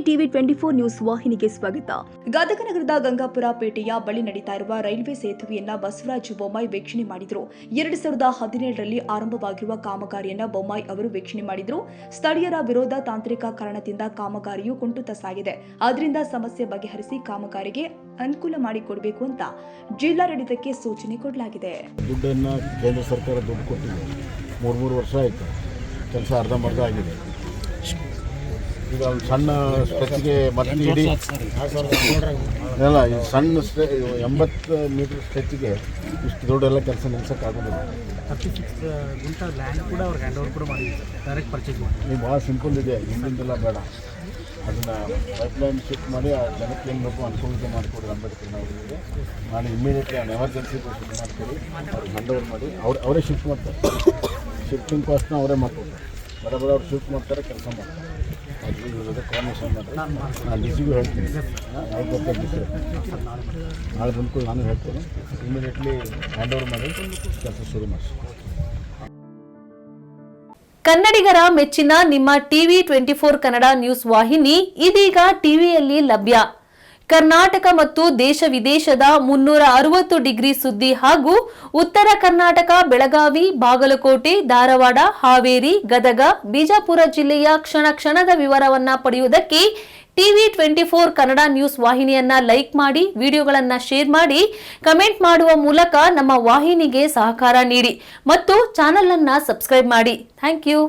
TV 24 news ವಾಹಿನಿಗೆ ಸ್ವಾಗತ. ಗದಗ ನಗರದ ಗಂಗಾಪುರ ಪೇಟೆಯ ಬಳಿ ನಡೀತಾ ಇರುವ ರೈಲ್ವೆ ಸೇತುವೆಯನ್ನ ಬಸವರಾಜ ಬೊಮ್ಮಾಯಿ ವೀಕ್ಷಣೆ ಮಾಡಿದರು. 2017ರಲ್ಲಿ ಆರಂಭವಾಗಿರುವ ಕಾಮಗಾರಿಯನ್ನ ಬೊಮ್ಮಾಯಿ ಅವರು ವೀಕ್ಷಣೆ ಮಾಡಿದರು. ಸ್ಥಳೀಯರ ವಿರೋಧ, ತಾಂತ್ರಿಕ ಕಾರಣದಿಂದ ಕಾಮಗಾರಿಯು ಕುಂಠಿತ ಸಾಗಿದೆ. ಆದ್ದರಿಂದ ಸಮಸ್ಯೆ ಬಗೆಹರಿಸಿ ಕಾಮಗಾರಿಗೆ ಅನುಕೂಲ ಮಾಡಿಕೊಡಬೇಕು ಅಂತ ಜಿಲ್ಲಾಡಳಿತಕ್ಕೆ ಸೂಚನೆ ಕೊಡಲಾಗಿದೆ. ದುಡ್ಡನ್ನು ಕೇಂದ್ರ ಸರ್ಕಾರ ದುಡ್ಡು ಕೊಟ್ಟಿದೆ. 3 ವರ್ಷ ಆಯಿತು. ಕೆಲಸ ಅರ್ಧಂಬರ್ಧ ಆಗಿದೆ. ಈಗ ಒಂದು ಸಣ್ಣ ಸ್ಟ್ರೆಚ್ಗೆ ಮತ್ತೆ ಇಡೀ ಅಲ್ಲ, ಈ ಸಣ್ಣ 80 ಮೀಟರ್ ಸ್ಟ್ರೆಚ್ಗೆ ಇಷ್ಟು ದೊಡ್ಡೆಲ್ಲ ಕೆಲಸ ನಿಲ್ಸೋಕ್ಕಾಗೋದಿಲ್ಲ. 36 ಗುಂಟ ಲ್ಯಾಂಡ್ ಕೂಡ ಅವ್ರಿಗೆ ಹ್ಯಾಂಡ್ ಓವರ್ ಕೂಡ ಮಾಡಿ ಡೈರೆಕ್ಟ್ ಪರ್ಚೇಸ್ ಮಾಡಿ. ನೀವು ಭಾಳ ಸಿಂಪಲ್ ಇದೆ, ಹಿಂದಿಂದೆಲ್ಲ ಬೇಡ. ಅದನ್ನು ಪೈಪ್ಲೈನ್ ಶಿಫ್ಟ್ ಮಾಡಿ ಆ ಜನಕ್ಕೆ ಏನು ಬೇಕು ಅನುಕೂಲತೆ ಮಾಡಿಕೊಡಿ. ಅಂಬೇಡ್ಕರ್ ಅವರಿಗೆ ನಾನು ಇಮ್ಮಿಡಿಯೇಟ್ಲಿ ಎಮರ್ಜೆನ್ಸಿ ಶಿಫ್ಟ್ ಮಾಡಿಕೊಡಿ, ಅವ್ರಿಗೆ ಹ್ಯಾಂಡ್ ಓವರ್ ಮಾಡಿ. ಅವರೇ ಶಿಫ್ಟ್ ಮಾಡ್ತಾರೆ. ಶಿಫ್ಟಿಂಗ್ ಕಾಸ್ಟ್ನ ಅವರೇ ಮಾಡ್ಕೊಡ್ತಾರೆ. ಬಡ ಅವ್ರು ಶಿಫ್ಟ್ ಮಾಡ್ತಾರೆ, ಕೆಲಸ ಮಾಡ್ತಾರೆ. ಅದು ಕಾಂಬಿನೇಷನ್ ಮಾಡಿರಿ. ನಾನು ಡಿಸಿಗೂ ಹೇಳ್ತೀನಿ, ಯಾವ್ದು ಬರ್ತಾರೆ ಡಿಸಿ ನಾಳೆ ಬಂದ್ಕೊಂಡು ನಾನು ಹೇಳ್ತೀನಿ. ಇಮಿಡಿಯೇಟ್ಲಿ ಹ್ಯಾಂಡ್ ಓವರ್ ಮಾಡಿ ಕೆಲಸ ಶುರು ಮಾಡಿಸಿ. ಕನ್ನಡಿಗರ ಮೆಚ್ಚಿನ ನಿಮ್ಮ ಟಿವಿ 24 ಕನ್ನಡ ನ್ಯೂಸ್ ವಾಹಿನಿ ಇದೀಗ ಟಿವಿಯಲ್ಲಿ ಲಭ್ಯ. ಕರ್ನಾಟಕ ಮತ್ತು ದೇಶ ವಿದೇಶದ 360 ಡಿಗ್ರಿ ಸುದ್ದಿ ಹಾಗೂ ಉತ್ತರ ಕರ್ನಾಟಕ, ಬೆಳಗಾವಿ, ಬಾಗಲಕೋಟೆ, ಧಾರವಾಡ, ಹಾವೇರಿ, ಗದಗ, ಬಿಜಾಪುರ ಜಿಲ್ಲೆಯ ಕ್ಷಣ ಕ್ಷಣದ ವಿವರವನ್ನ ಪಡೆಯುವುದಕ್ಕೆ ಟಿವಿ 24 ಕನ್ನಡ ನ್ಯೂಸ್ ವಾಹಿನಿಯನ್ನ ಲೈಕ್ ಮಾಡಿ, ವಿಡಿಯೋಗಳನ್ನ ಶೇರ್ ಮಾಡಿ, ಕಮೆಂಟ್ ಮಾಡುವ ಮೂಲಕ ನಮ್ಮ ವಾಹಿನಿಗೆ ಸಹಕಾರ ನೀಡಿ ಮತ್ತು ಚಾನೆಲ್ ಅನ್ನ ಸಬ್ಸ್ಕ್ರೈಬ್ ಮಾಡಿ. Thank you.